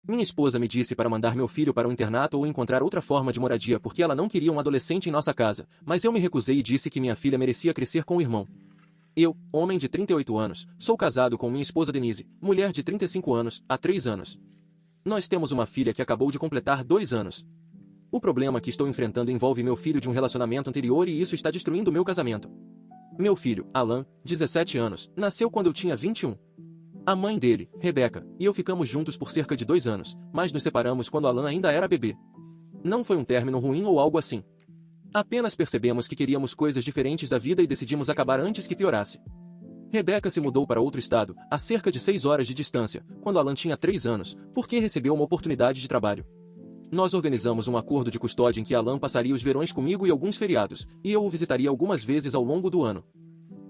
Minha esposa me disse para mandar meu filho para um internato ou encontrar outra forma de moradia porque ela não queria um adolescente em nossa casa, mas eu me recusei e disse que minha filha merecia crescer com o irmão. Eu, homem de 38 anos, sou casado com minha esposa Denise, mulher de 35 anos, há 3 anos. Nós temos uma filha que acabou de completar 2 anos. O problema que estou enfrentando envolve meu filho de um relacionamento anterior e isso está destruindo meu casamento. Meu filho, Alan, 17 anos, nasceu quando eu tinha 21. A mãe dele, Rebecca, e eu ficamos juntos por cerca de 2 anos, mas nos separamos quando Alan ainda era bebê. Não foi um término ruim ou algo assim. Apenas percebemos que queríamos coisas diferentes da vida e decidimos acabar antes que piorasse. Rebecca se mudou para outro estado, a cerca de 6 horas de distância, quando Alan tinha 3 anos, porque recebeu uma oportunidade de trabalho. Nós organizamos um acordo de custódia em que Alan passaria os verões comigo e alguns feriados, e eu o visitaria algumas vezes ao longo do ano.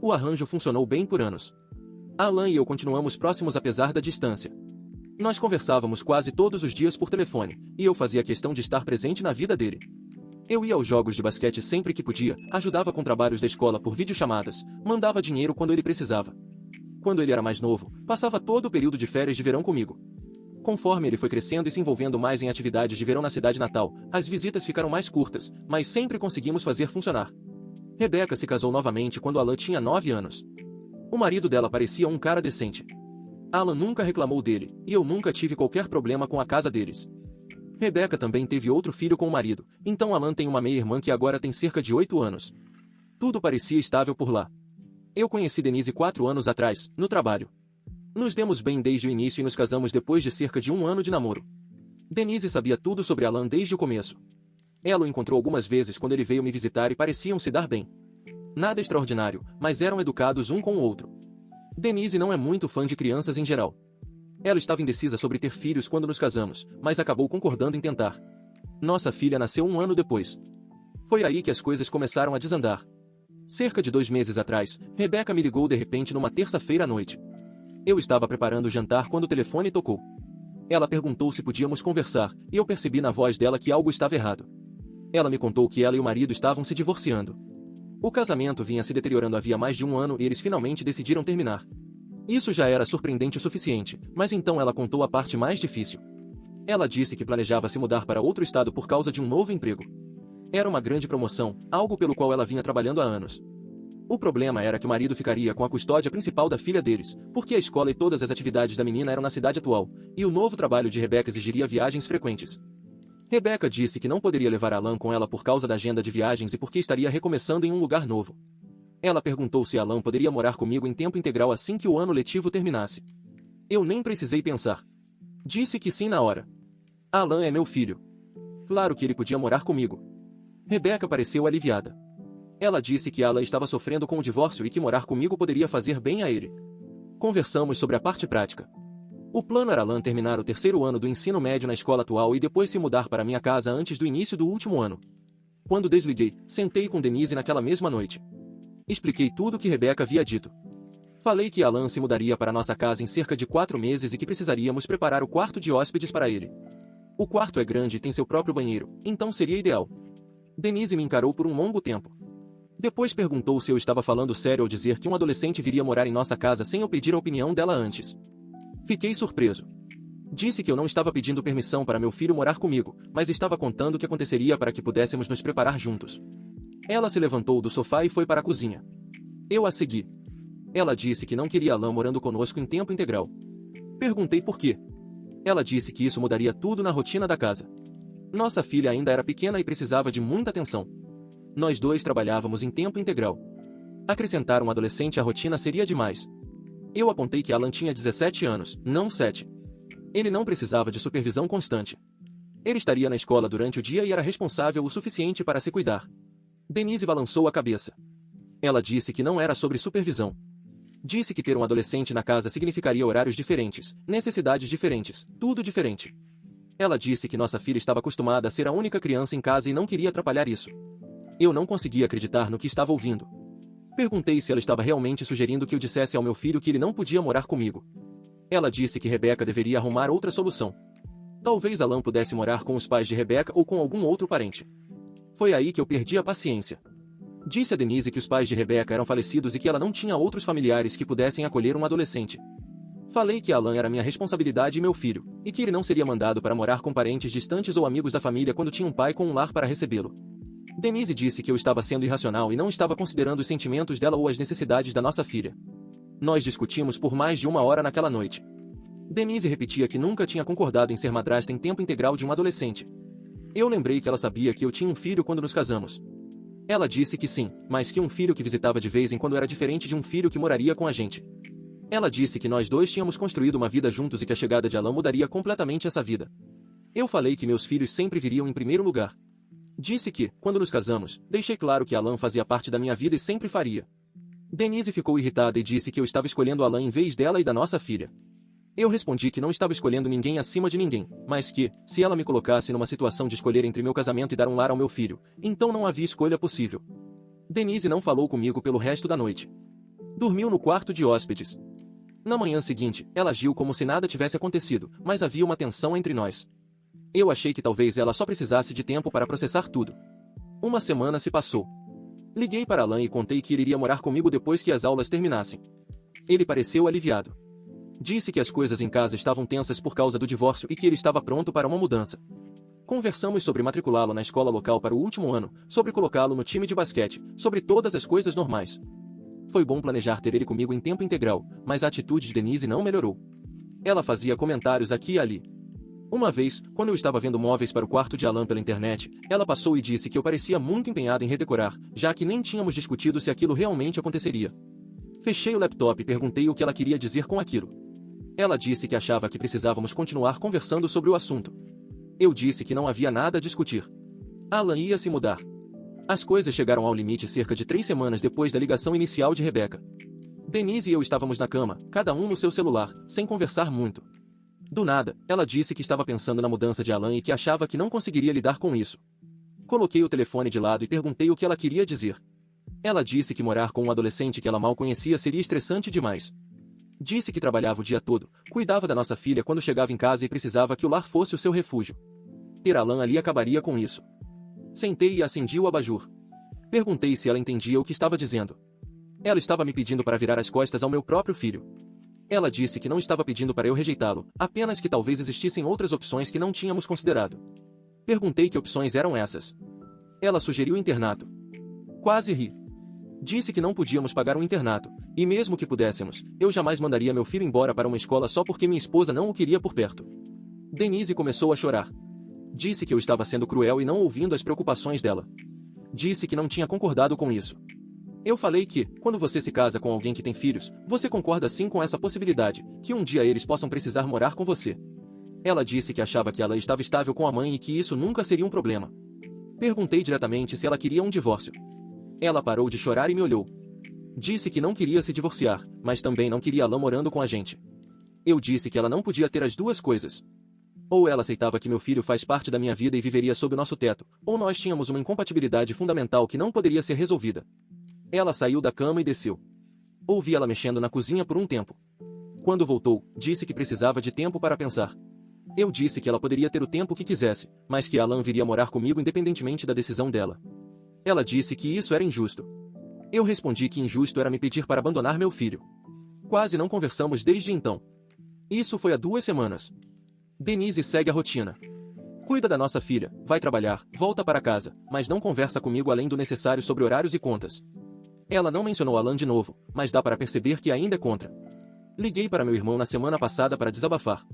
O arranjo funcionou bem por anos. Alan e eu continuamos próximos apesar da distância. Nós conversávamos quase todos os dias por telefone, e eu fazia questão de estar presente na vida dele. Eu ia aos jogos de basquete sempre que podia, ajudava com trabalhos da escola por videochamadas, mandava dinheiro quando ele precisava. Quando ele era mais novo, passava todo o período de férias de verão comigo. Conforme ele foi crescendo e se envolvendo mais em atividades de verão na cidade natal, as visitas ficaram mais curtas, mas sempre conseguimos fazer funcionar. Rebecca se casou novamente quando Alan tinha 9 anos. O marido dela parecia um cara decente. Alan nunca reclamou dele, e eu nunca tive qualquer problema com a casa deles. Rebecca também teve outro filho com o marido, então Alan tem uma meia-irmã que agora tem cerca de 8 anos. Tudo parecia estável por lá. Eu conheci Denise 4 anos atrás, no trabalho. Nos demos bem desde o início e nos casamos depois de cerca de 1 ano de namoro. Denise sabia tudo sobre Alan desde o começo. Ela o encontrou algumas vezes quando ele veio me visitar e pareciam se dar bem. Nada extraordinário, mas eram educados um com o outro. Denise não é muito fã de crianças em geral. Ela estava indecisa sobre ter filhos quando nos casamos, mas acabou concordando em tentar. Nossa filha nasceu 1 ano depois. Foi aí que as coisas começaram a desandar. Cerca de 2 meses atrás, Rebecca me ligou de repente numa terça-feira à noite. Eu estava preparando o jantar quando o telefone tocou. Ela perguntou se podíamos conversar, e eu percebi na voz dela que algo estava errado. Ela me contou que ela e o marido estavam se divorciando. O casamento vinha se deteriorando havia mais de 1 ano e eles finalmente decidiram terminar. Isso já era surpreendente o suficiente, mas então ela contou a parte mais difícil. Ela disse que planejava se mudar para outro estado por causa de um novo emprego. Era uma grande promoção, algo pelo qual ela vinha trabalhando há anos. O problema era que o marido ficaria com a custódia principal da filha deles, porque a escola e todas as atividades da menina eram na cidade atual, e o novo trabalho de Rebecca exigiria viagens frequentes. Rebecca disse que não poderia levar Alan com ela por causa da agenda de viagens e porque estaria recomeçando em um lugar novo. Ela perguntou se Alan poderia morar comigo em tempo integral assim que o ano letivo terminasse. Eu nem precisei pensar. Disse que sim na hora. Alan é meu filho. Claro que ele podia morar comigo. Rebecca pareceu aliviada. Ela disse que Alan estava sofrendo com o divórcio e que morar comigo poderia fazer bem a ele. Conversamos sobre a parte prática. O plano era Alan terminar o 3º ano do ensino médio na escola atual e depois se mudar para minha casa antes do início do último ano. Quando desliguei, sentei com Denise naquela mesma noite. Expliquei tudo o que Rebecca havia dito. Falei que Alan se mudaria para nossa casa em cerca de 4 meses e que precisaríamos preparar o quarto de hóspedes para ele. O quarto é grande e tem seu próprio banheiro, então seria ideal. Denise me encarou por um longo tempo. Depois perguntou se eu estava falando sério ao dizer que um adolescente viria morar em nossa casa sem eu pedir a opinião dela antes. Fiquei surpreso. Disse que eu não estava pedindo permissão para meu filho morar comigo, mas estava contando o que aconteceria para que pudéssemos nos preparar juntos. Ela se levantou do sofá e foi para a cozinha. Eu a segui. Ela disse que não queria Alan morando conosco em tempo integral. Perguntei por quê. Ela disse que isso mudaria tudo na rotina da casa. Nossa filha ainda era pequena e precisava de muita atenção. Nós dois trabalhávamos em tempo integral. Acrescentar um adolescente à rotina seria demais. Eu apontei que Alan tinha 17 anos, não 7. Ele não precisava de supervisão constante. Ele estaria na escola durante o dia e era responsável o suficiente para se cuidar. Denise balançou a cabeça. Ela disse que não era sobre supervisão. Disse que ter um adolescente na casa significaria horários diferentes, necessidades diferentes, tudo diferente. Ela disse que nossa filha estava acostumada a ser a única criança em casa e não queria atrapalhar isso. Eu não conseguia acreditar no que estava ouvindo. Perguntei se ela estava realmente sugerindo que eu dissesse ao meu filho que ele não podia morar comigo. Ela disse que Rebecca deveria arrumar outra solução. Talvez Alan pudesse morar com os pais de Rebecca ou com algum outro parente. Foi aí que eu perdi a paciência. Disse a Denise que os pais de Rebecca eram falecidos e que ela não tinha outros familiares que pudessem acolher um adolescente. Falei que Alan era minha responsabilidade e meu filho, e que ele não seria mandado para morar com parentes distantes ou amigos da família quando tinha um pai com um lar para recebê-lo. Denise disse que eu estava sendo irracional e não estava considerando os sentimentos dela ou as necessidades da nossa filha. Nós discutimos por mais de 1 hora naquela noite. Denise repetia que nunca tinha concordado em ser madrasta em tempo integral de um adolescente. Eu lembrei que ela sabia que eu tinha um filho quando nos casamos. Ela disse que sim, mas que um filho que visitava de vez em quando era diferente de um filho que moraria com a gente. Ela disse que nós dois tínhamos construído uma vida juntos e que a chegada de Alan mudaria completamente essa vida. Eu falei que meus filhos sempre viriam em primeiro lugar. Disse que, quando nos casamos, deixei claro que Alan fazia parte da minha vida e sempre faria. Denise ficou irritada e disse que eu estava escolhendo Alan em vez dela e da nossa filha. Eu respondi que não estava escolhendo ninguém acima de ninguém, mas que, se ela me colocasse numa situação de escolher entre meu casamento e dar um lar ao meu filho, então não havia escolha possível. Denise não falou comigo pelo resto da noite. Dormiu no quarto de hóspedes. Na manhã seguinte, ela agiu como se nada tivesse acontecido, mas havia uma tensão entre nós. Eu achei que talvez ela só precisasse de tempo para processar tudo. 1 semana se passou. Liguei para Alan e contei que ele iria morar comigo depois que as aulas terminassem. Ele pareceu aliviado. Disse que as coisas em casa estavam tensas por causa do divórcio e que ele estava pronto para uma mudança. Conversamos sobre matriculá-lo na escola local para o último ano, sobre colocá-lo no time de basquete, sobre todas as coisas normais. Foi bom planejar ter ele comigo em tempo integral, mas a atitude de Denise não melhorou. Ela fazia comentários aqui e ali. Uma vez, quando eu estava vendo móveis para o quarto de Alan pela internet, ela passou e disse que eu parecia muito empenhada em redecorar, já que nem tínhamos discutido se aquilo realmente aconteceria. Fechei o laptop e perguntei o que ela queria dizer com aquilo. Ela disse que achava que precisávamos continuar conversando sobre o assunto. Eu disse que não havia nada a discutir. Alan ia se mudar. As coisas chegaram ao limite cerca de 3 semanas depois da ligação inicial de Rebecca. Denise e eu estávamos na cama, cada um no seu celular, sem conversar muito. Do nada, ela disse que estava pensando na mudança de Alan e que achava que não conseguiria lidar com isso. Coloquei o telefone de lado e perguntei o que ela queria dizer. Ela disse que morar com um adolescente que ela mal conhecia seria estressante demais. Disse que trabalhava o dia todo, cuidava da nossa filha quando chegava em casa e precisava que o lar fosse o seu refúgio. Ter Alan ali acabaria com isso. Sentei e acendi o abajur. Perguntei se ela entendia o que estava dizendo. Ela estava me pedindo para virar as costas ao meu próprio filho. Ela disse que não estava pedindo para eu rejeitá-lo, apenas que talvez existissem outras opções que não tínhamos considerado. Perguntei que opções eram essas. Ela sugeriu internato. Quase ri. Disse que não podíamos pagar um internato, e mesmo que pudéssemos, eu jamais mandaria meu filho embora para uma escola só porque minha esposa não o queria por perto. Denise começou a chorar. Disse que eu estava sendo cruel e não ouvindo as preocupações dela. Disse que não tinha concordado com isso. Eu falei que, quando você se casa com alguém que tem filhos, você concorda sim com essa possibilidade, que um dia eles possam precisar morar com você. Ela disse que achava que ela estava estável com a mãe e que isso nunca seria um problema. Perguntei diretamente se ela queria um divórcio. Ela parou de chorar e me olhou. Disse que não queria se divorciar, mas também não queria Alan morando com a gente. Eu disse que ela não podia ter as duas coisas. Ou ela aceitava que meu filho faz parte da minha vida e viveria sob o nosso teto, ou nós tínhamos uma incompatibilidade fundamental que não poderia ser resolvida. Ela saiu da cama e desceu. Ouvi ela mexendo na cozinha por um tempo. Quando voltou, disse que precisava de tempo para pensar. Eu disse que ela poderia ter o tempo que quisesse, mas que Alan viria morar comigo independentemente da decisão dela. Ela disse que isso era injusto. Eu respondi que injusto era me pedir para abandonar meu filho. Quase não conversamos desde então. Isso foi há 2 semanas. Denise segue a rotina. Cuida da nossa filha, vai trabalhar, volta para casa, mas não conversa comigo além do necessário sobre horários e contas. Ela não mencionou Alan de novo, mas dá para perceber que ainda é contra. Liguei para meu irmão na semana passada para desabafar.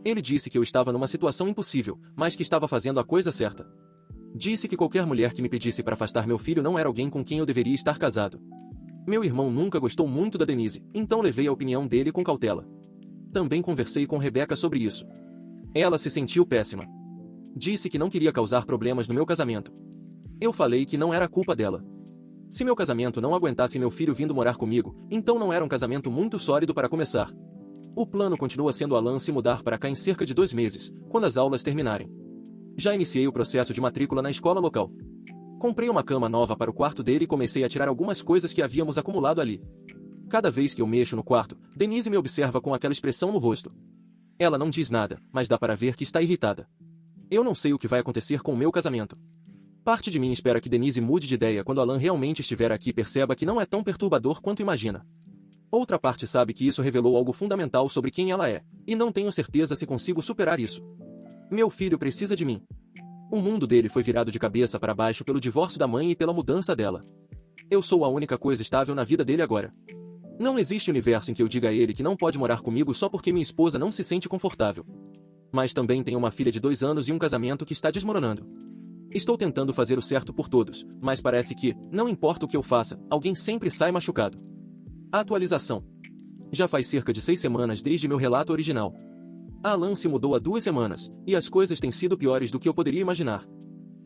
Ele disse que eu estava numa situação impossível, mas que estava fazendo a coisa certa. Disse que qualquer mulher que me pedisse para afastar meu filho não era alguém com quem eu deveria estar casado. Meu irmão nunca gostou muito da Denise, então levei a opinião dele com cautela. Também conversei com Rebecca sobre isso. Ela se sentiu péssima. Disse que não queria causar problemas no meu casamento. Eu falei que não era culpa dela. Se meu casamento não aguentasse meu filho vindo morar comigo, então não era um casamento muito sólido para começar. O plano continua sendo Alan se mudar para cá em cerca de 2 meses, quando as aulas terminarem. Já iniciei o processo de matrícula na escola local. Comprei uma cama nova para o quarto dele e comecei a tirar algumas coisas que havíamos acumulado ali. Cada vez que eu mexo no quarto, Denise me observa com aquela expressão no rosto. Ela não diz nada, mas dá para ver que está irritada. Eu não sei o que vai acontecer com o meu casamento. Parte de mim espera que Denise mude de ideia quando Alan realmente estiver aqui e perceba que não é tão perturbador quanto imagina. Outra parte sabe que isso revelou algo fundamental sobre quem ela é, e não tenho certeza se consigo superar isso. Meu filho precisa de mim. O mundo dele foi virado de cabeça para baixo pelo divórcio da mãe e pela mudança dela. Eu sou a única coisa estável na vida dele agora. Não existe universo em que eu diga a ele que não pode morar comigo só porque minha esposa não se sente confortável. Mas também tenho uma filha de 2 anos e um casamento que está desmoronando. Estou tentando fazer o certo por todos, mas parece que, não importa o que eu faça, alguém sempre sai machucado. Atualização. Já faz cerca de 6 semanas desde meu relato original. Alan se mudou há 2 semanas, e as coisas têm sido piores do que eu poderia imaginar.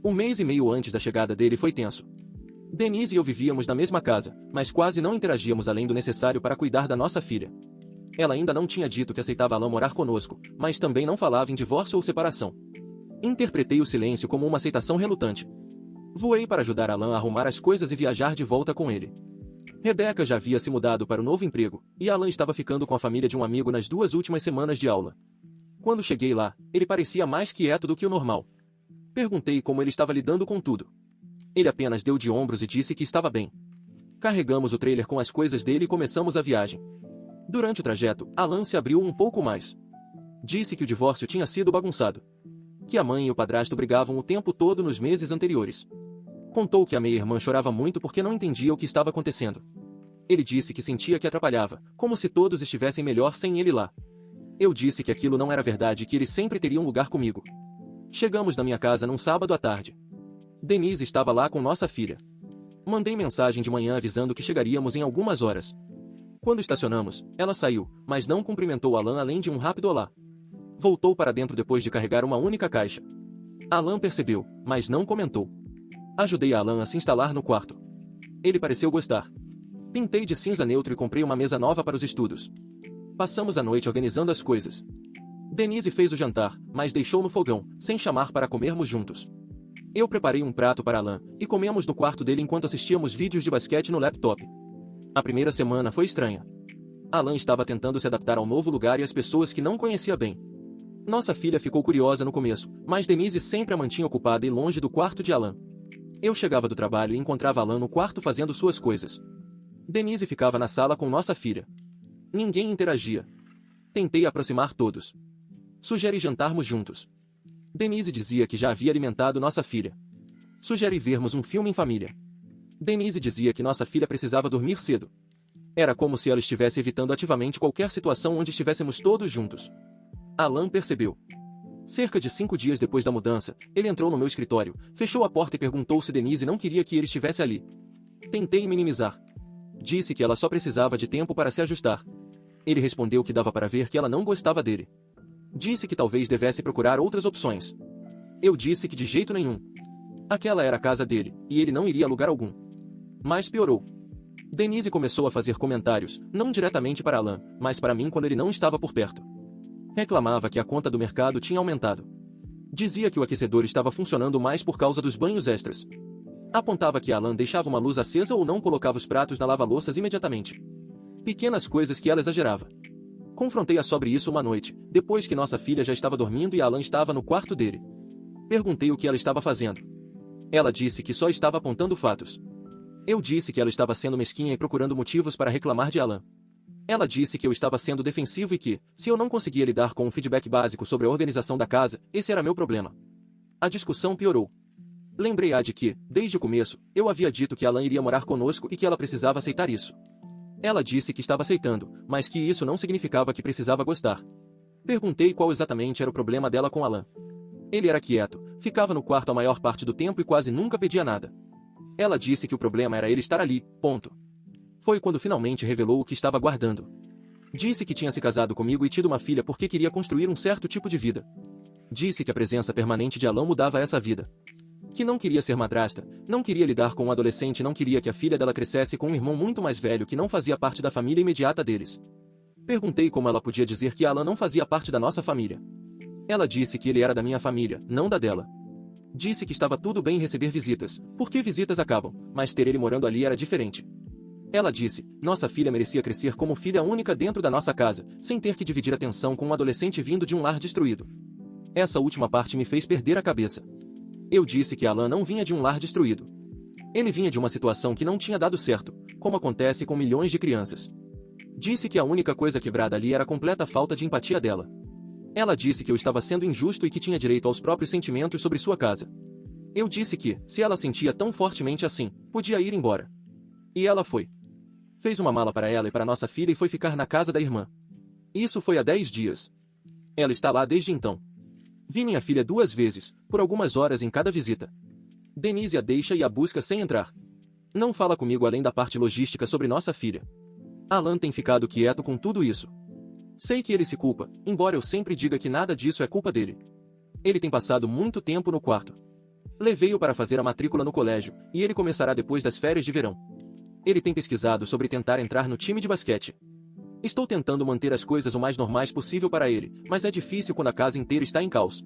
1 mês e meio antes da chegada dele foi tenso. Denise e eu vivíamos na mesma casa, mas quase não interagíamos além do necessário para cuidar da nossa filha. Ela ainda não tinha dito que aceitava Alan morar conosco, mas também não falava em divórcio ou separação. Interpretei o silêncio como uma aceitação relutante. Voei para ajudar Alan a arrumar as coisas e viajar de volta com ele. Rebecca já havia se mudado para o novo emprego, e Alan estava ficando com a família de um amigo nas 2 últimas semanas de aula. Quando cheguei lá, ele parecia mais quieto do que o normal. Perguntei como ele estava lidando com tudo. Ele apenas deu de ombros e disse que estava bem. Carregamos o trailer com as coisas dele e começamos a viagem. Durante o trajeto, Alan se abriu um pouco mais. Disse que o divórcio tinha sido bagunçado. Que a mãe e o padrasto brigavam o tempo todo nos meses anteriores. Contou que a meia-irmã chorava muito porque não entendia o que estava acontecendo. Ele disse que sentia que atrapalhava, como se todos estivessem melhor sem ele lá. Eu disse que aquilo não era verdade e que ele sempre teria um lugar comigo. Chegamos na minha casa num sábado à tarde. Denise estava lá com nossa filha. Mandei mensagem de manhã avisando que chegaríamos em algumas horas. Quando estacionamos, ela saiu, mas não cumprimentou Alan além de um rápido olá. Voltou para dentro depois de carregar uma única caixa. Alan percebeu, mas não comentou. Ajudei Alan a se instalar no quarto. Ele pareceu gostar. Pintei de cinza neutro e comprei uma mesa nova para os estudos. Passamos a noite organizando as coisas. Denise fez o jantar, mas deixou no fogão, sem chamar para comermos juntos. Eu preparei um prato para Alan, e comemos no quarto dele enquanto assistíamos vídeos de basquete no laptop. A primeira semana foi estranha. Alan estava tentando se adaptar ao novo lugar e às pessoas que não conhecia bem. Nossa filha ficou curiosa no começo, mas Denise sempre a mantinha ocupada e longe do quarto de Alan. Eu chegava do trabalho e encontrava Alan no quarto fazendo suas coisas. Denise ficava na sala com nossa filha. Ninguém interagia. Tentei aproximar todos. Sugeri jantarmos juntos. Denise dizia que já havia alimentado nossa filha. Sugeri vermos um filme em família. Denise dizia que nossa filha precisava dormir cedo. Era como se ela estivesse evitando ativamente qualquer situação onde estivéssemos todos juntos. Alan percebeu. Cerca de 5 dias depois da mudança, ele entrou no meu escritório, fechou a porta e perguntou se Denise não queria que ele estivesse ali. Tentei minimizar. Disse que ela só precisava de tempo para se ajustar. Ele respondeu que dava para ver que ela não gostava dele. Disse que talvez devesse procurar outras opções. Eu disse que de jeito nenhum. Aquela era a casa dele, e ele não iria a lugar algum. Mas piorou. Denise começou a fazer comentários, não diretamente para Alan, mas para mim quando ele não estava por perto. Reclamava que a conta do mercado tinha aumentado. Dizia que o aquecedor estava funcionando mais por causa dos banhos extras. Apontava que Alan deixava uma luz acesa ou não colocava os pratos na lava-louças imediatamente. Pequenas coisas que ela exagerava. Confrontei-a sobre isso uma noite, depois que nossa filha já estava dormindo e Alan estava no quarto dele. Perguntei o que ela estava fazendo. Ela disse que só estava apontando fatos. Eu disse que ela estava sendo mesquinha e procurando motivos para reclamar de Alan. Ela disse que eu estava sendo defensivo e que, se eu não conseguia lidar com um feedback básico sobre a organização da casa, esse era meu problema. A discussão piorou. Lembrei-a de que, desde o começo, eu havia dito que Alan iria morar conosco e que ela precisava aceitar isso. Ela disse que estava aceitando, mas que isso não significava que precisava gostar. Perguntei qual exatamente era o problema dela com Alan. Ele era quieto, ficava no quarto a maior parte do tempo e quase nunca pedia nada. Ela disse que o problema era ele estar ali, ponto. Foi quando finalmente revelou o que estava guardando. Disse que tinha se casado comigo e tido uma filha porque queria construir um certo tipo de vida. Disse que a presença permanente de Alan mudava essa vida. Que não queria ser madrasta, não queria lidar com um adolescente e não queria que a filha dela crescesse com um irmão muito mais velho que não fazia parte da família imediata deles. Perguntei como ela podia dizer que Alan não fazia parte da nossa família. Ela disse que ele era da minha família, não da dela. Disse que estava tudo bem em receber visitas, porque visitas acabam, mas ter ele morando ali era diferente. Ela disse, nossa filha merecia crescer como filha única dentro da nossa casa, sem ter que dividir atenção com um adolescente vindo de um lar destruído. Essa última parte me fez perder a cabeça. Eu disse que Alan não vinha de um lar destruído. Ele vinha de uma situação que não tinha dado certo, como acontece com milhões de crianças. Disse que a única coisa quebrada ali era a completa falta de empatia dela. Ela disse que eu estava sendo injusto e que tinha direito aos próprios sentimentos sobre sua casa. Eu disse que, se ela sentia tão fortemente assim, podia ir embora. E ela foi. Fez uma mala para ela e para nossa filha e foi ficar na casa da irmã. Isso foi há 10 dias. Ela está lá desde então. Vi minha filha 2 vezes, por algumas horas em cada visita. Denise a deixa e a busca sem entrar. Não fala comigo além da parte logística sobre nossa filha. Alan tem ficado quieto com tudo isso. Sei que ele se culpa, embora eu sempre diga que nada disso é culpa dele. Ele tem passado muito tempo no quarto. Levei-o para fazer a matrícula no colégio, e ele começará depois das férias de verão. Ele tem pesquisado sobre tentar entrar no time de basquete. Estou tentando manter as coisas o mais normais possível para ele, mas é difícil quando a casa inteira está em caos.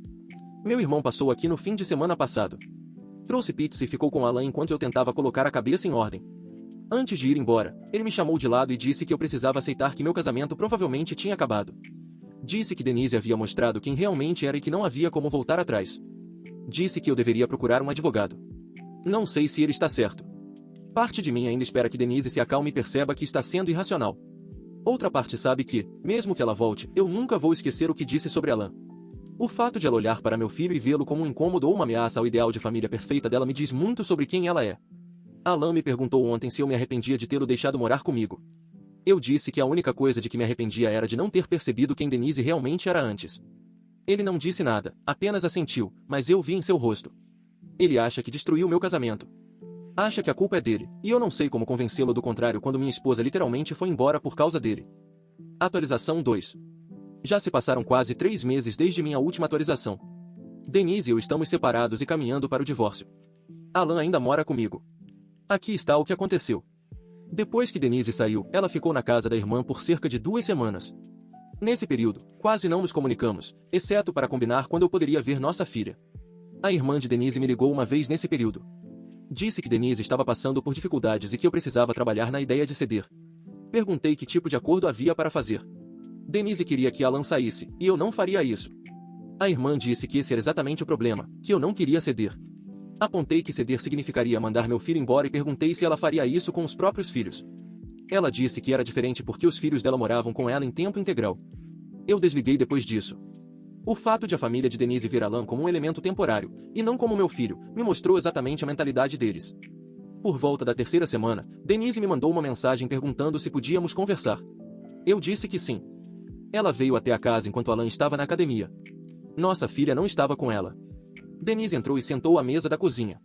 Meu irmão passou aqui no fim de semana passado. Trouxe pizza e ficou com Alan enquanto eu tentava colocar a cabeça em ordem. Antes de ir embora, ele me chamou de lado e disse que eu precisava aceitar que meu casamento provavelmente tinha acabado. Disse que Denise havia mostrado quem realmente era e que não havia como voltar atrás. Disse que eu deveria procurar um advogado. Não sei se ele está certo. Parte de mim ainda espera que Denise se acalme e perceba que está sendo irracional. Outra parte sabe que, mesmo que ela volte, eu nunca vou esquecer o que disse sobre Alan. O fato de ela olhar para meu filho e vê-lo como um incômodo ou uma ameaça ao ideal de família perfeita dela me diz muito sobre quem ela é. Alan me perguntou ontem se eu me arrependia de tê-lo deixado morar comigo. Eu disse que a única coisa de que me arrependia era de não ter percebido quem Denise realmente era antes. Ele não disse nada, apenas assentiu, mas eu vi em seu rosto. Ele acha que destruiu meu casamento. Acha que a culpa é dele, e eu não sei como convencê-lo do contrário quando minha esposa literalmente foi embora por causa dele. Atualização 2. Já se passaram quase 3 meses desde minha última atualização. Denise e eu estamos separados e caminhando para o divórcio. Alan ainda mora comigo. Aqui está o que aconteceu. Depois que Denise saiu, ela ficou na casa da irmã por cerca de 2 semanas. Nesse período, quase não nos comunicamos, exceto para combinar quando eu poderia ver nossa filha. A irmã de Denise me ligou uma vez nesse período. Disse que Denise estava passando por dificuldades e que eu precisava trabalhar na ideia de ceder. Perguntei que tipo de acordo havia para fazer. Denise queria que Alan saísse, e eu não faria isso. A irmã disse que esse era exatamente o problema, que eu não queria ceder. Apontei que ceder significaria mandar meu filho embora e perguntei se ela faria isso com os próprios filhos. Ela disse que era diferente porque os filhos dela moravam com ela em tempo integral. Eu desliguei depois disso. O fato de a família de Denise ver Alan como um elemento temporário, e não como meu filho, me mostrou exatamente a mentalidade deles. Por volta da 3ª semana, Denise me mandou uma mensagem perguntando se podíamos conversar. Eu disse que sim. Ela veio até a casa enquanto Alan estava na academia. Nossa filha não estava com ela. Denise entrou e sentou à mesa da cozinha.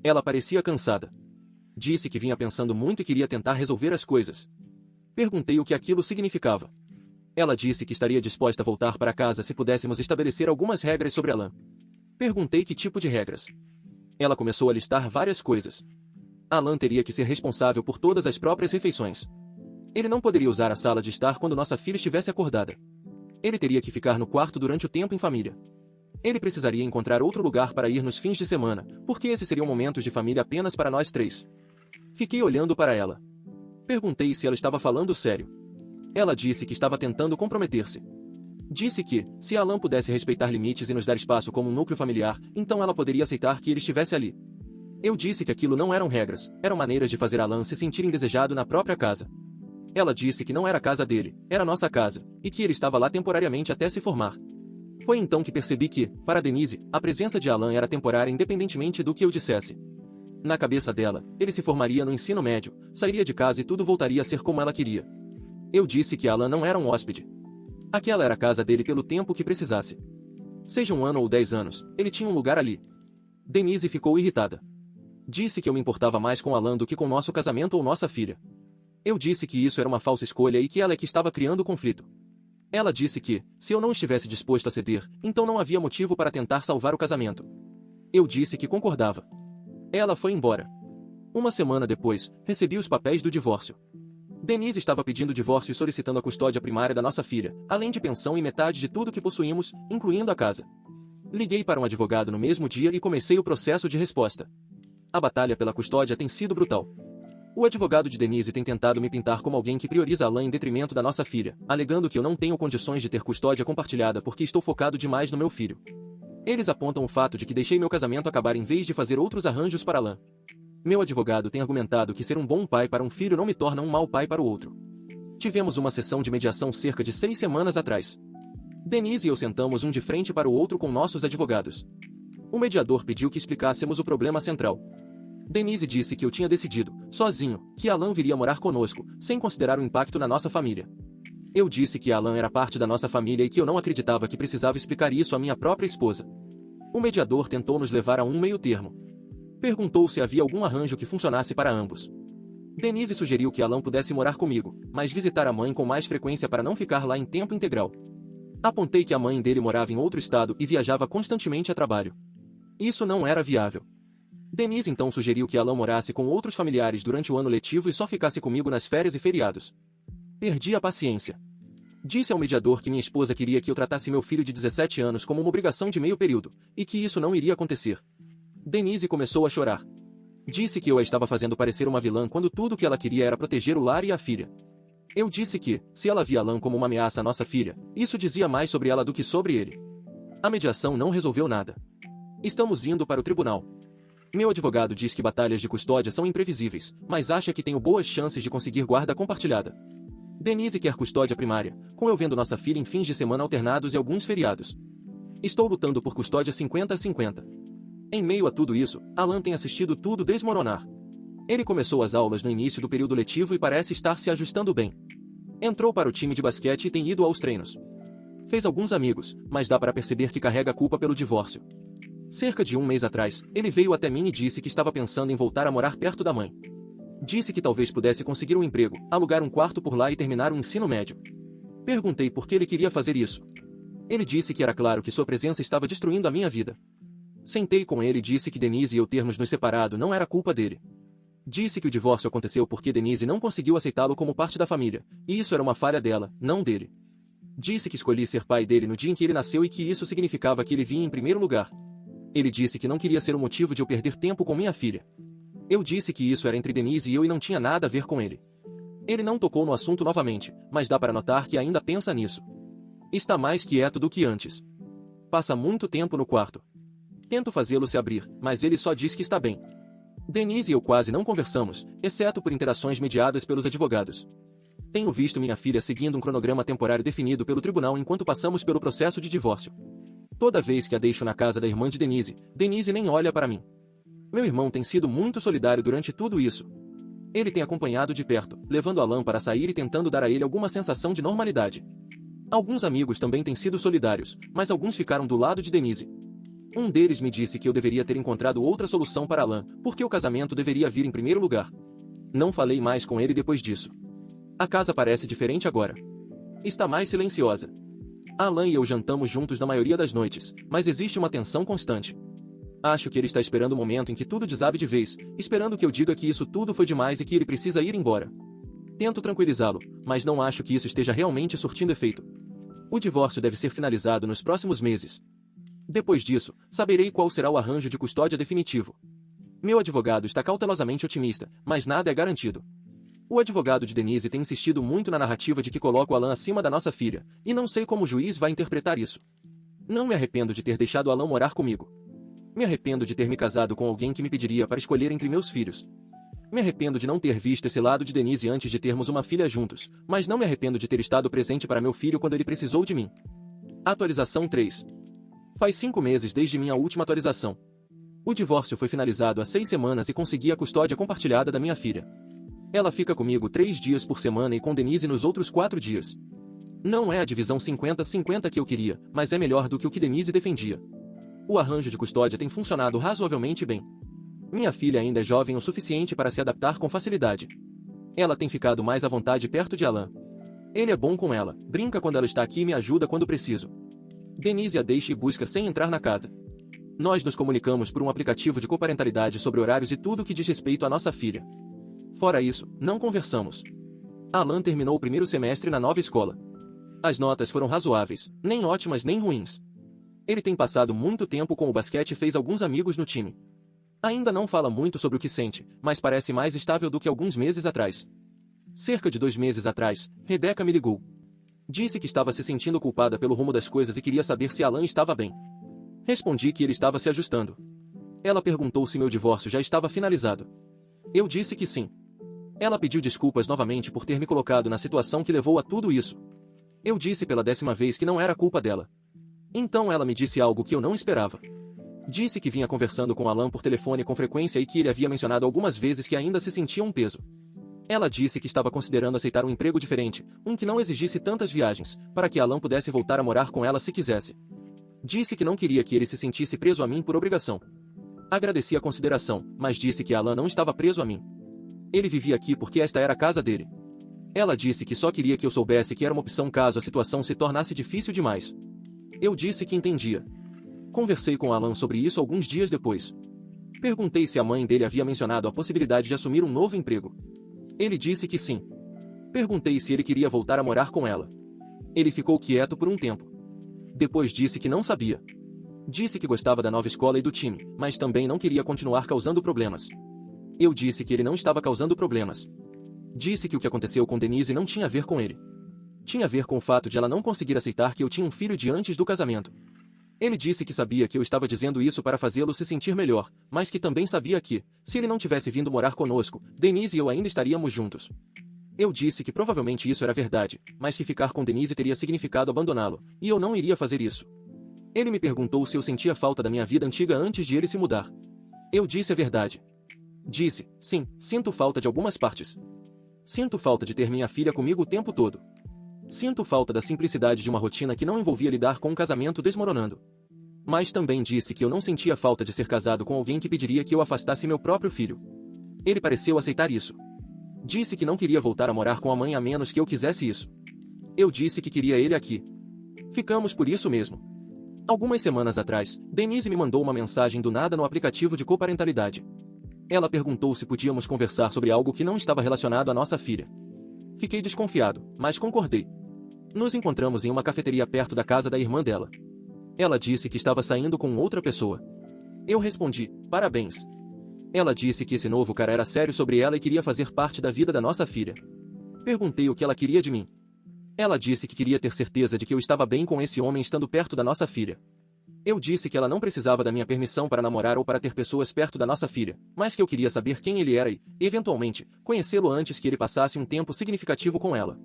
Ela parecia cansada. Disse que vinha pensando muito e queria tentar resolver as coisas. Perguntei o que aquilo significava. Ela disse que estaria disposta a voltar para casa se pudéssemos estabelecer algumas regras sobre Alan. Perguntei que tipo de regras. Ela começou a listar várias coisas. Alan teria que ser responsável por todas as próprias refeições. Ele não poderia usar a sala de estar quando nossa filha estivesse acordada. Ele teria que ficar no quarto durante o tempo em família. Ele precisaria encontrar outro lugar para ir nos fins de semana, porque esses seriam momentos de família apenas para nós 3. Fiquei olhando para ela. Perguntei se ela estava falando sério. Ela disse que estava tentando comprometer-se. Disse que, se Alan pudesse respeitar limites e nos dar espaço como um núcleo familiar, então ela poderia aceitar que ele estivesse ali. Eu disse que aquilo não eram regras, eram maneiras de fazer Alan se sentir indesejado na própria casa. Ela disse que não era a casa dele, era nossa casa, e que ele estava lá temporariamente até se formar. Foi então que percebi que, para Denise, a presença de Alan era temporária independentemente do que eu dissesse. Na cabeça dela, ele se formaria no ensino médio, sairia de casa e tudo voltaria a ser como ela queria. Eu disse que Alan não era um hóspede. Aquela era a casa dele pelo tempo que precisasse. Seja 1 ano ou 10 anos, ele tinha um lugar ali. Denise ficou irritada. Disse que eu me importava mais com Alan do que com nosso casamento ou nossa filha. Eu disse que isso era uma falsa escolha e que ela é que estava criando o conflito. Ela disse que, se eu não estivesse disposto a ceder, então não havia motivo para tentar salvar o casamento. Eu disse que concordava. Ela foi embora. 1 semana depois, recebi os papéis do divórcio. Denise estava pedindo divórcio e solicitando a custódia primária da nossa filha, além de pensão e metade de tudo que possuímos, incluindo a casa. Liguei para um advogado no mesmo dia e comecei o processo de resposta. A batalha pela custódia tem sido brutal. O advogado de Denise tem tentado me pintar como alguém que prioriza Alan em detrimento da nossa filha, alegando que eu não tenho condições de ter custódia compartilhada porque estou focado demais no meu filho. Eles apontam o fato de que deixei meu casamento acabar em vez de fazer outros arranjos para Alan. Meu advogado tem argumentado que ser um bom pai para um filho não me torna um mau pai para o outro. Tivemos uma sessão de mediação cerca de 6 semanas atrás. Denise e eu sentamos um de frente para o outro com nossos advogados. O mediador pediu que explicássemos o problema central. Denise disse que eu tinha decidido, sozinho, que Alan viria morar conosco, sem considerar o impacto na nossa família. Eu disse que Alan era parte da nossa família e que eu não acreditava que precisava explicar isso à minha própria esposa. O mediador tentou nos levar a um meio-termo. Perguntou se havia algum arranjo que funcionasse para ambos. Denise sugeriu que Alan pudesse morar comigo, mas visitar a mãe com mais frequência para não ficar lá em tempo integral. Apontei que a mãe dele morava em outro estado e viajava constantemente a trabalho. Isso não era viável. Denise então sugeriu que Alan morasse com outros familiares durante o ano letivo e só ficasse comigo nas férias e feriados. Perdi a paciência. Disse ao mediador que minha esposa queria que eu tratasse meu filho de 17 anos como uma obrigação de meio período, e que isso não iria acontecer. Denise começou a chorar. Disse que eu a estava fazendo parecer uma vilã quando tudo o que ela queria era proteger o lar e a filha. Eu disse que, se ela via Alan como uma ameaça à nossa filha, isso dizia mais sobre ela do que sobre ele. A mediação não resolveu nada. Estamos indo para o tribunal. Meu advogado diz que batalhas de custódia são imprevisíveis, mas acha que tenho boas chances de conseguir guarda compartilhada. Denise quer custódia primária, com eu vendo nossa filha em fins de semana alternados e alguns feriados. Estou lutando por custódia 50-50. Em meio a tudo isso, Alan tem assistido tudo desmoronar. Ele começou as aulas no início do período letivo e parece estar se ajustando bem. Entrou para o time de basquete e tem ido aos treinos. Fez alguns amigos, mas dá para perceber que carrega a culpa pelo divórcio. Cerca de um mês atrás, ele veio até mim e disse que estava pensando em voltar a morar perto da mãe. Disse que talvez pudesse conseguir um emprego, alugar um quarto por lá e terminar o ensino médio. Perguntei por que ele queria fazer isso. Ele disse que era claro que sua presença estava destruindo a minha vida. Sentei com ele e disse que Denise e eu termos nos separado não era culpa dele. Disse que o divórcio aconteceu porque Denise não conseguiu aceitá-lo como parte da família, e isso era uma falha dela, não dele. Disse que escolhi ser pai dele no dia em que ele nasceu e que isso significava que ele vinha em primeiro lugar. Ele disse que não queria ser o motivo de eu perder tempo com minha filha. Eu disse que isso era entre Denise e eu e não tinha nada a ver com ele. Ele não tocou no assunto novamente, mas dá para notar que ainda pensa nisso. Está mais quieto do que antes. Passa muito tempo no quarto. Tento fazê-lo se abrir, mas ele só diz que está bem. Denise e eu quase não conversamos, exceto por interações mediadas pelos advogados. Tenho visto minha filha seguindo um cronograma temporário definido pelo tribunal enquanto passamos pelo processo de divórcio. Toda vez que a deixo na casa da irmã de Denise, Denise nem olha para mim. Meu irmão tem sido muito solidário durante tudo isso. Ele tem acompanhado de perto, levando Alan para sair e tentando dar a ele alguma sensação de normalidade. Alguns amigos também têm sido solidários, mas alguns ficaram do lado de Denise. Um deles me disse que eu deveria ter encontrado outra solução para Alan, porque o casamento deveria vir em primeiro lugar. Não falei mais com ele depois disso. A casa parece diferente agora. Está mais silenciosa. Alan e eu jantamos juntos na maioria das noites, mas existe uma tensão constante. Acho que ele está esperando o momento em que tudo desabe de vez, esperando que eu diga que isso tudo foi demais e que ele precisa ir embora. Tento tranquilizá-lo, mas não acho que isso esteja realmente surtindo efeito. O divórcio deve ser finalizado nos próximos meses. Depois disso, saberei qual será o arranjo de custódia definitivo. Meu advogado está cautelosamente otimista, mas nada é garantido. O advogado de Denise tem insistido muito na narrativa de que coloca o Alan acima da nossa filha, e não sei como o juiz vai interpretar isso. Não me arrependo de ter deixado Alan morar comigo. Me arrependo de ter me casado com alguém que me pediria para escolher entre meus filhos. Me arrependo de não ter visto esse lado de Denise antes de termos uma filha juntos, mas não me arrependo de ter estado presente para meu filho quando ele precisou de mim. Atualização 3. Faz 5 meses desde minha última atualização. O divórcio foi finalizado há 6 semanas e consegui a custódia compartilhada da minha filha. Ela fica comigo 3 dias por semana e com Denise nos outros 4 dias. Não é a divisão 50-50 que eu queria, mas é melhor do que o que Denise defendia. O arranjo de custódia tem funcionado razoavelmente bem. Minha filha ainda é jovem o suficiente para se adaptar com facilidade. Ela tem ficado mais à vontade perto de Alan. Ele é bom com ela, brinca quando ela está aqui e me ajuda quando preciso. Denise a deixa e busca sem entrar na casa. Nós nos comunicamos por um aplicativo de coparentalidade sobre horários e tudo que diz respeito à nossa filha. Fora isso, não conversamos. Alan terminou o primeiro semestre na nova escola. As notas foram razoáveis, nem ótimas nem ruins. Ele tem passado muito tempo com o basquete e fez alguns amigos no time. Ainda não fala muito sobre o que sente, mas parece mais estável do que alguns meses atrás. Cerca de 2 meses atrás, Rebeca me ligou. Disse que estava se sentindo culpada pelo rumo das coisas e queria saber se Alan estava bem. Respondi que ele estava se ajustando. Ela perguntou se meu divórcio já estava finalizado. Eu disse que sim. Ela pediu desculpas novamente por ter me colocado na situação que levou a tudo isso. Eu disse pela 10ª vez que não era culpa dela. Então ela me disse algo que eu não esperava. Disse que vinha conversando com Alan por telefone com frequência e que ele havia mencionado algumas vezes que ainda se sentia um peso. Ela disse que estava considerando aceitar um emprego diferente, um que não exigisse tantas viagens, para que Alan pudesse voltar a morar com ela se quisesse. Disse que não queria que ele se sentisse preso a mim por obrigação. Agradeci a consideração, mas disse que Alan não estava preso a mim. Ele vivia aqui porque esta era a casa dele. Ela disse que só queria que eu soubesse que era uma opção caso a situação se tornasse difícil demais. Eu disse que entendia. Conversei com Alan sobre isso alguns dias depois. Perguntei se a mãe dele havia mencionado a possibilidade de assumir um novo emprego. Ele disse que sim. Perguntei se ele queria voltar a morar com ela. Ele ficou quieto por um tempo. Depois disse que não sabia. Disse que gostava da nova escola e do time, mas também não queria continuar causando problemas. Eu disse que ele não estava causando problemas. Disse que o que aconteceu com Denise não tinha a ver com ele. Tinha a ver com o fato de ela não conseguir aceitar que eu tinha um filho de antes do casamento. Ele disse que sabia que eu estava dizendo isso para fazê-lo se sentir melhor, mas que também sabia que, se ele não tivesse vindo morar conosco, Denise e eu ainda estaríamos juntos. Eu disse que provavelmente isso era verdade, mas que ficar com Denise teria significado abandoná-lo, e eu não iria fazer isso. Ele me perguntou se eu sentia falta da minha vida antiga antes de ele se mudar. Eu disse a verdade. Disse, sim, sinto falta de algumas partes. Sinto falta de ter minha filha comigo o tempo todo. Sinto falta da simplicidade de uma rotina que não envolvia lidar com um casamento desmoronando. Mas também disse que eu não sentia falta de ser casado com alguém que pediria que eu afastasse meu próprio filho. Ele pareceu aceitar isso. Disse que não queria voltar a morar com a mãe a menos que eu quisesse isso. Eu disse que queria ele aqui. Ficamos por isso mesmo. Algumas semanas atrás, Denise me mandou uma mensagem do nada no aplicativo de coparentalidade. Ela perguntou se podíamos conversar sobre algo que não estava relacionado à nossa filha. Fiquei desconfiado, mas concordei. Nos encontramos em uma cafeteria perto da casa da irmã dela. Ela disse que estava saindo com outra pessoa. Eu respondi, parabéns. Ela disse que esse novo cara era sério sobre ela e queria fazer parte da vida da nossa filha. Perguntei o que ela queria de mim. Ela disse que queria ter certeza de que eu estava bem com esse homem estando perto da nossa filha. Eu disse que ela não precisava da minha permissão para namorar ou para ter pessoas perto da nossa filha, mas que eu queria saber quem ele era e, eventualmente, conhecê-lo antes que ele passasse um tempo significativo com ela.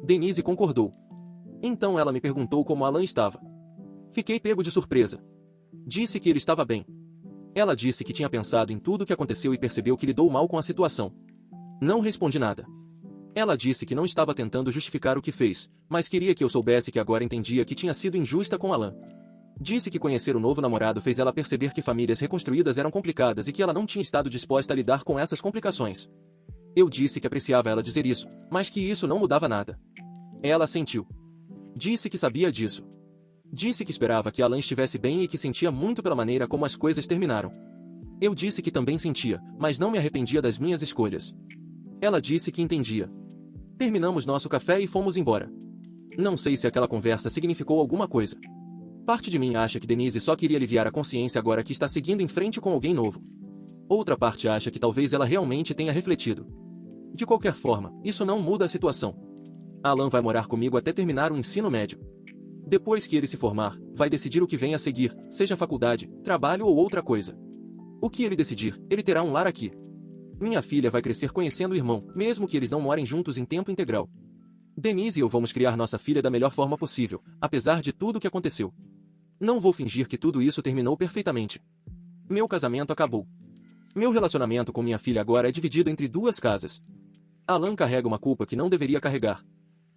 Denise concordou. Então ela me perguntou como Alan estava. Fiquei pego de surpresa. Disse que ele estava bem. Ela disse que tinha pensado em tudo o que aconteceu e percebeu que lidou mal com a situação. Não respondi nada. Ela disse que não estava tentando justificar o que fez, mas queria que eu soubesse que agora entendia que tinha sido injusta com Alan. Disse que conhecer o novo namorado fez ela perceber que famílias reconstruídas eram complicadas e que ela não tinha estado disposta a lidar com essas complicações. Eu disse que apreciava ela dizer isso, mas que isso não mudava nada. Ela assentiu. Disse que sabia disso. Disse que esperava que Alan estivesse bem e que sentia muito pela maneira como as coisas terminaram. Eu disse que também sentia, mas não me arrependia das minhas escolhas. Ela disse que entendia. Terminamos nosso café e fomos embora. Não sei se aquela conversa significou alguma coisa. Parte de mim acha que Denise só queria aliviar a consciência agora que está seguindo em frente com alguém novo. Outra parte acha que talvez ela realmente tenha refletido. De qualquer forma, isso não muda a situação. Alan vai morar comigo até terminar o ensino médio. Depois que ele se formar, vai decidir o que vem a seguir, seja faculdade, trabalho ou outra coisa. O que ele decidir, ele terá um lar aqui. Minha filha vai crescer conhecendo o irmão, mesmo que eles não morem juntos em tempo integral. Denise e eu vamos criar nossa filha da melhor forma possível, apesar de tudo o que aconteceu. Não vou fingir que tudo isso terminou perfeitamente. Meu casamento acabou. Meu relacionamento com minha filha agora é dividido entre duas casas. Alan carrega uma culpa que não deveria carregar.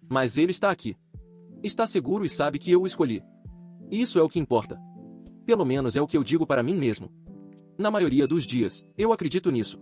Mas ele está aqui. Está seguro e sabe que eu o escolhi. Isso é o que importa. Pelo menos é o que eu digo para mim mesmo. Na maioria dos dias, eu acredito nisso.